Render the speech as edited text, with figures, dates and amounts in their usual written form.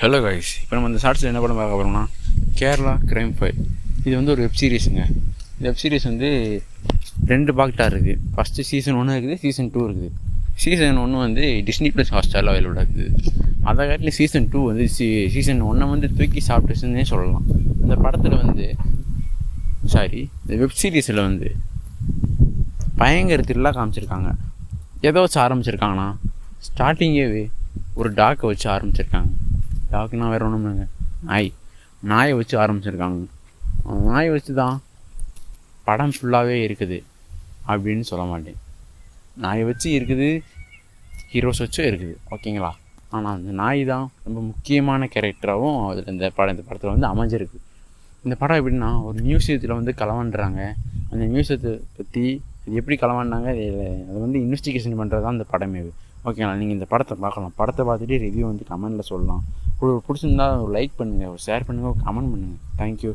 Hello guys, இப்போ நம்ம இந்த ஷார்ட்ஸில் என்ன படம் பார்க்க போகிறோம்னா கேரளா கிரைம் ஃபைல். இது வந்து ஒரு வெப் சீரிஸுங்க. இந்த வெப் சீரிஸ் வந்து 2 பார்ட்டாக இருக்குது. ஃபஸ்ட்டு சீசன் 1 இருக்குது, சீசன் 2 இருக்குது. சீசன் 1 வந்து டிஸ்னி ப்ளஸ் ஹாட்ஸ்டாரில் அவைலபிளாக இருக்குது. அதை காட்டில் சீசன் 2 வந்து சீசன் 1 வந்து தூக்கி சாப்பிட்டுச்சுன்னே சொல்லலாம். இந்த படத்தில் வந்து இந்த வெப் சீரிஸில் வந்து பயங்கர திருவிழா காமிச்சிருக்காங்க. எதை வச்சு ஆரம்பிச்சிருக்காங்கன்னா, ஸ்டார்டிங்கே ஒரு டாக்கை வச்சு ஆரம்பிச்சிருக்காங்க. டாக்குனா வேறு ஒன்றும் இல்லைங்க, நாயை வச்சு ஆரம்பிச்சிருக்காங்க. நாயை வச்சு தான் படம் ஃபுல்லாகவே இருக்குது அப்படின்னு சொல்ல மாட்டேன். நாயை வச்சு இருக்குது, ஹீரோஸ் வச்சும் இருக்குது, ஓகேங்களா. ஆனால் அந்த நாய் தான் ரொம்ப முக்கியமான கேரக்டராகவும் அதில் இந்த படத்தில் வந்து அமைஞ்சிருக்கு. இந்த படம் எப்படின்னா, ஒரு மியூசியத்தில் வந்து களவாண்டுறாங்க. அந்த மியூசியத்தை பற்றி அது எப்படி களவாண்டாங்க அதை வந்து இன்வெஸ்டிகேஷன் பண்ணுறது தான் இந்த படமே. ஓகேங்களா, நீங்கள் இந்த படத்தை பார்க்கலாம். படத்தை பார்த்துட்டு ரிவ்யூ வந்து கமெண்டில் சொல்லலாம். பிடிச்சிருந்தா ஒரு லைக் பண்ணுங்கள், ஒரு ஷேர் பண்ணுங்கள், ஒரு கமெண்ட் பண்ணுங்கள். தேங்க்யூ.